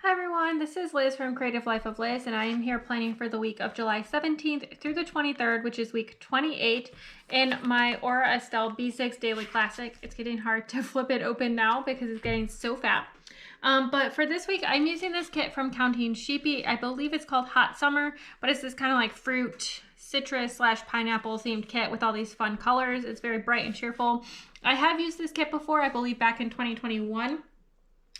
Hi everyone, this is Liz from Creative Life of Liz, and I am here planning for the week of July 17th through the 23rd, which is week 28 in my Aura Estelle B6 Daily Classic. It's getting hard to flip it open now because it's getting so fat. But for this week, I'm using this kit from Counting Sheepy. I believe it's called Hot Summer, but it's this kind of like fruit, citrus / pineapple themed kit with all these fun colors. It's very bright and cheerful. I have used this kit before, I believe back in 2021.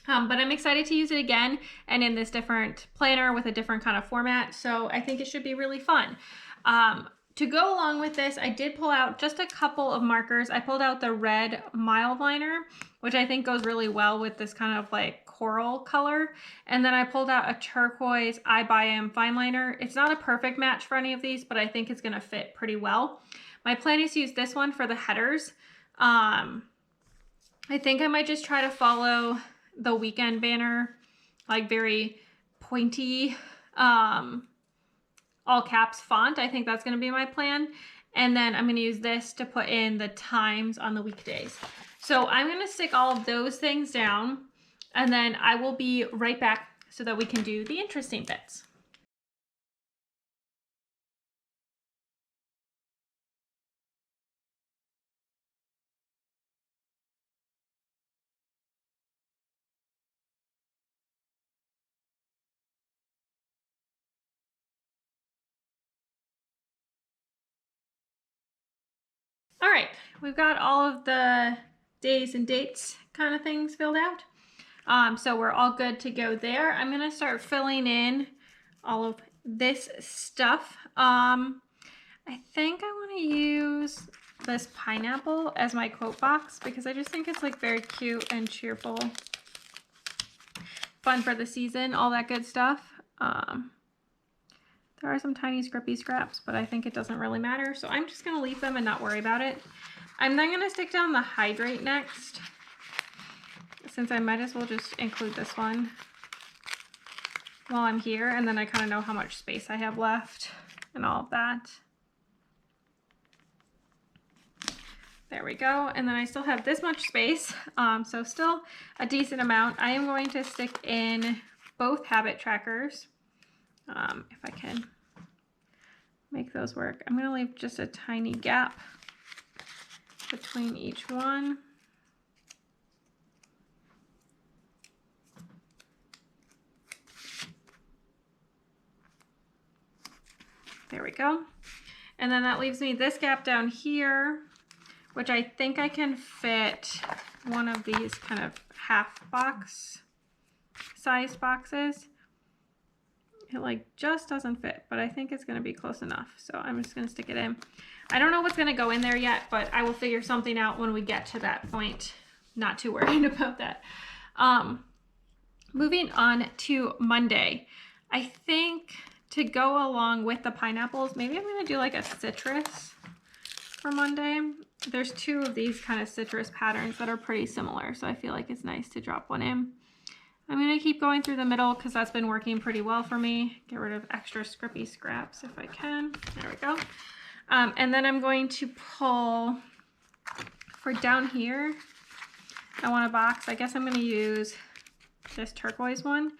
But I'm excited to use it again and in this different planner with a different kind of format. So I think it should be really fun. To go along with this, I did pull out just a couple of markers. I pulled out the red mild liner, which I think goes really well with this kind of like coral color. And then I pulled out a turquoise I Buy 'Em fine liner. It's not a perfect match for any of these, but I think it's gonna fit pretty well. My plan is to use this one for the headers. I think I might just try to follow the weekend banner, like very pointy, all caps font. I think that's going to be my plan. And then I'm going to use this to put in the times on the weekdays. So I'm going to stick all of those things down, and then I will be right back so that we can do the interesting bits. All right, we've got all of the days and dates kind of things filled out. So we're all good to go there. I'm gonna start filling in all of this stuff. I think I want to use this pineapple as my quote box because I just think it's like very cute and cheerful. Fun for the season, all that good stuff. There are some tiny scrippy scraps, but I think it doesn't really matter. So I'm just gonna leave them and not worry about it. I'm then gonna stick down the hydrate next, since I might as well just include this one while I'm here, and then I kind of know how much space I have left and all of that. There we go. And then I still have this much space, so still a decent amount. I am going to stick in both habit trackers, if I can make those work. I'm going to leave just a tiny gap between each one. There we go. And then that leaves me this gap down here, which I think I can fit one of these kind of half box size boxes. It like just doesn't fit, but I think it's gonna be close enough. So I'm just gonna stick it in. I don't know what's gonna go in there yet, but I will figure something out when we get to that point. Not too worried about that. Moving on to Monday. I think to go along with the pineapples, maybe I'm gonna do like a citrus for Monday. There's two of these kind of citrus patterns that are pretty similar, so I feel like it's nice to drop one in. I'm going to keep going through the middle because that's been working pretty well for me. Get rid of extra scrippy scraps if I can. There we go. And then I'm going to pull for down here. I want a box. I guess I'm going to use this turquoise one.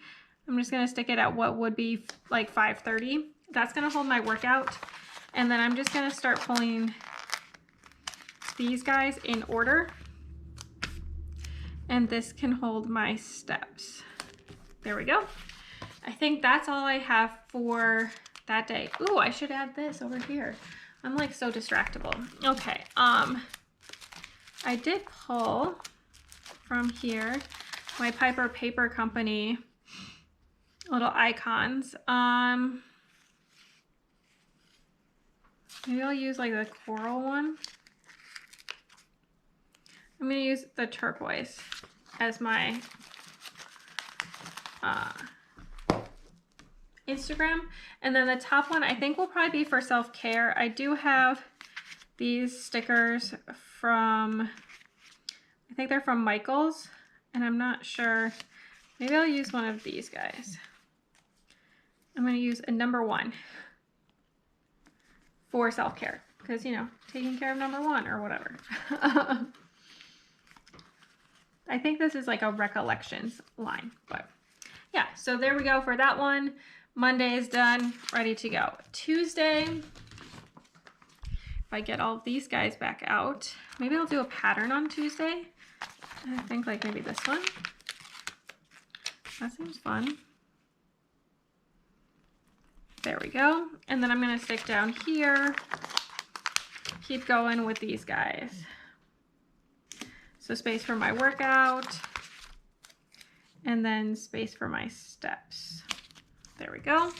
I'm just going to stick it at what would be like 530. That's going to hold my workout. And then I'm just going to start pulling these guys in order. And this can hold my steps. There we go. I think that's all I have for that day. Ooh, I should add this over here. I'm like so distractible. Okay, I did pull from here my Piper Paper Company little icons. Maybe I'll use like the coral one. I'm going to use the turquoise as my Instagram. And then the top one I think will probably be for self-care. I do have these stickers from, I think they're from Michaels, and I'm not sure. Maybe I'll use one of these guys. I'm going to use a number 1 for self-care because, you know, taking care of number one or whatever. I think this is like a recollections line, but yeah, so there we go for that one. Monday is done, ready to go. Tuesday, if I get all of these guys back out, maybe I'll do a pattern on Tuesday. I think like maybe this one. That seems fun. There we go. And then I'm gonna stick down here, keep going with these guys. So space for my workout, and then space for my steps. There we go.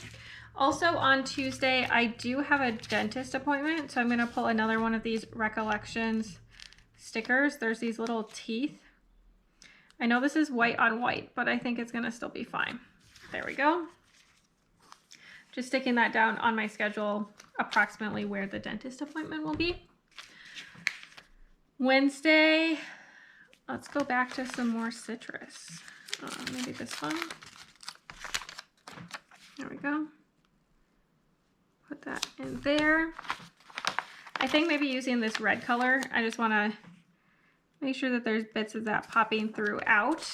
Also on Tuesday, I do have a dentist appointment, so I'm gonna pull another one of these recollections stickers. There's these little teeth. I know this is white on white, but I think it's gonna still be fine. There we go. Just sticking that down on my schedule, approximately where the dentist appointment will be. Wednesday, let's go back to some more citrus. Maybe this one. There we go. Put that in there. I think maybe using this red color, I just want to make sure that there's bits of that popping throughout.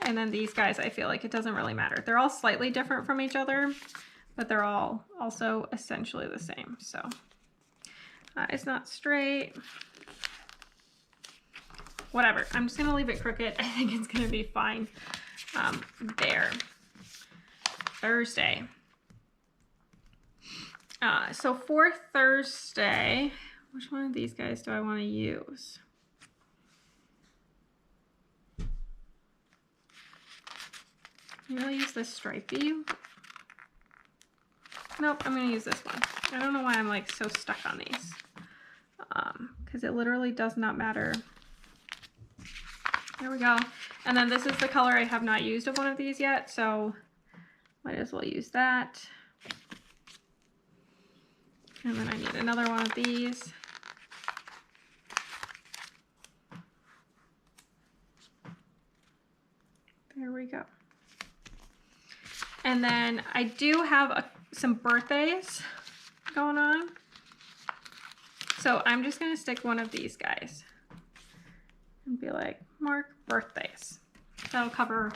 And then these guys, I feel like it doesn't really matter. They're all slightly different from each other, but they're all also essentially the same. So it's not straight. Whatever, I'm just gonna leave it crooked. I think it's gonna be fine there. Thursday. So for Thursday, which one of these guys do I want to use? Maybe I'll use this stripey. Nope, I'm gonna use this one. I don't know why I'm like so stuck on these. Because it literally does not matter. There we go. And then this is the color I have not used of one of these yet, so might as well use that. And then I need another one of these. There we go. And then I do have some birthdays going on. So I'm just gonna stick one of these guys and be like, mark birthdays. That'll cover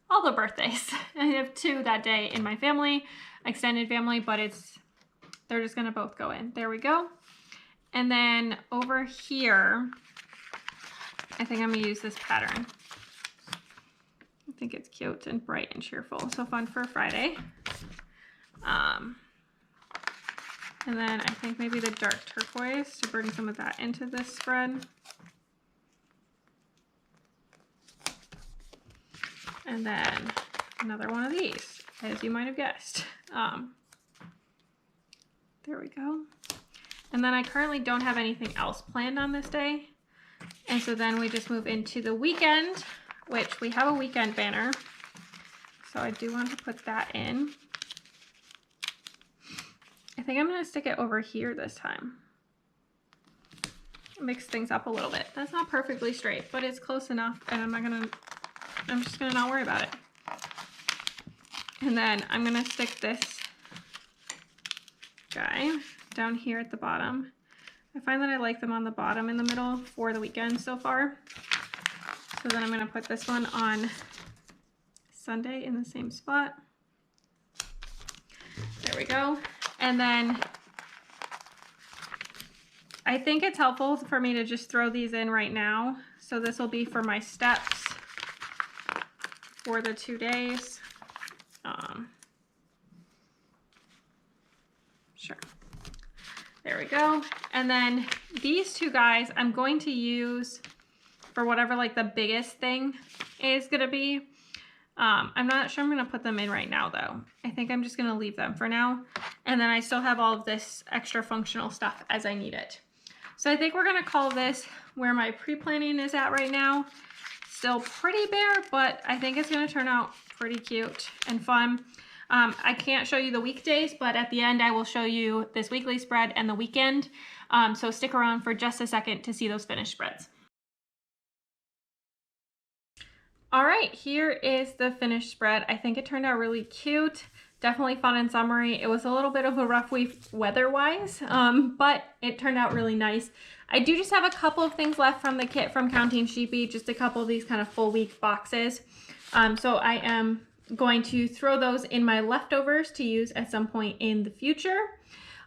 all the birthdays. I have 2 that day in my family, extended family, but they're just gonna both go in. There we go. And then over here, I think I'm gonna use this pattern. I think it's cute and bright and cheerful. So fun for Friday. And then I think maybe the dark turquoise to bring some of that into this spread. And then another one of these, as you might have guessed. There we go. And then I currently don't have anything else planned on this day. And so then we just move into the weekend, which we have a weekend banner. So I do want to put that in. I think I'm gonna stick it over here this time. Mix things up a little bit. That's not perfectly straight, but it's close enough, and I'm just gonna not worry about it. And then I'm gonna stick this guy down here at the bottom. I find that I like them on the bottom in the middle for the weekend so far. So then I'm gonna put this one on Sunday in the same spot. There we go. And then I think it's helpful for me to just throw these in right now. So this will be for my steps for the 2 days. Sure. There we go. And then these 2 guys I'm going to use for whatever like the biggest thing is gonna be. I'm not sure I'm gonna put them in right now though. I think I'm just gonna leave them for now. And then I still have all of this extra functional stuff as I need it. So I think we're gonna call this where my pre-planning is at right now. Still pretty bare, but I think it's gonna turn out pretty cute and fun. I can't show you the weekdays, but at the end I will show you this weekly spread and the weekend. So stick around for just a second to see those finished spreads. All right, here is the finished spread. I think it turned out really cute. definitely fun and summery. It was a little bit of a rough week weather-wise, but it turned out really nice. I do just have a couple of things left from the kit from Counting Sheepy, just a couple of these kind of full week boxes. So I am going to throw those in my leftovers to use at some point in the future.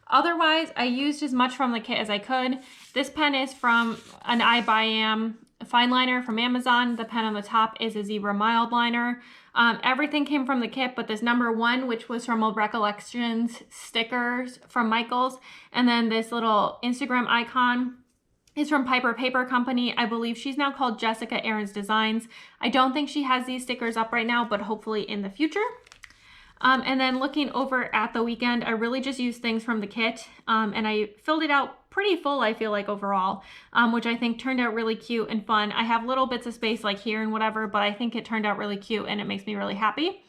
Otherwise, I used as much from the kit as I could. This pen is from an iBuyAm fine liner from Amazon. The pen on the top is a Zebra mild liner. Everything came from the kit, but this number 1, which was from Old Recollections stickers from Michaels, and then this little Instagram icon is from Piper Paper Company. I believe she's now called Jessica Aaron's Designs. I don't think she has these stickers up right now, but hopefully in the future. And then looking over at the weekend, I really just used things from the kit, and I filled it out pretty full, I feel like, overall, which I think turned out really cute and fun. I have little bits of space like here and whatever, but I think it turned out really cute and it makes me really happy.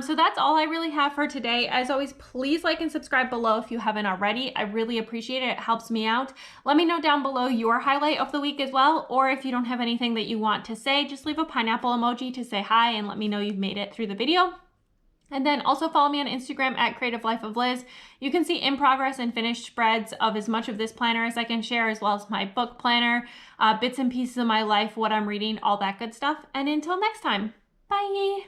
So that's all I really have for today. As always, please like and subscribe below if you haven't already. I really appreciate it. It helps me out. Let me know down below your highlight of the week as well, or if you don't have anything that you want to say, just leave a pineapple emoji to say hi and let me know you've made it through the video. And then also follow me on Instagram at Creative Life of Liz. You can see in progress and finished spreads of as much of this planner as I can share, as well as my book planner, bits and pieces of my life, what I'm reading, all that good stuff. And until next time, bye.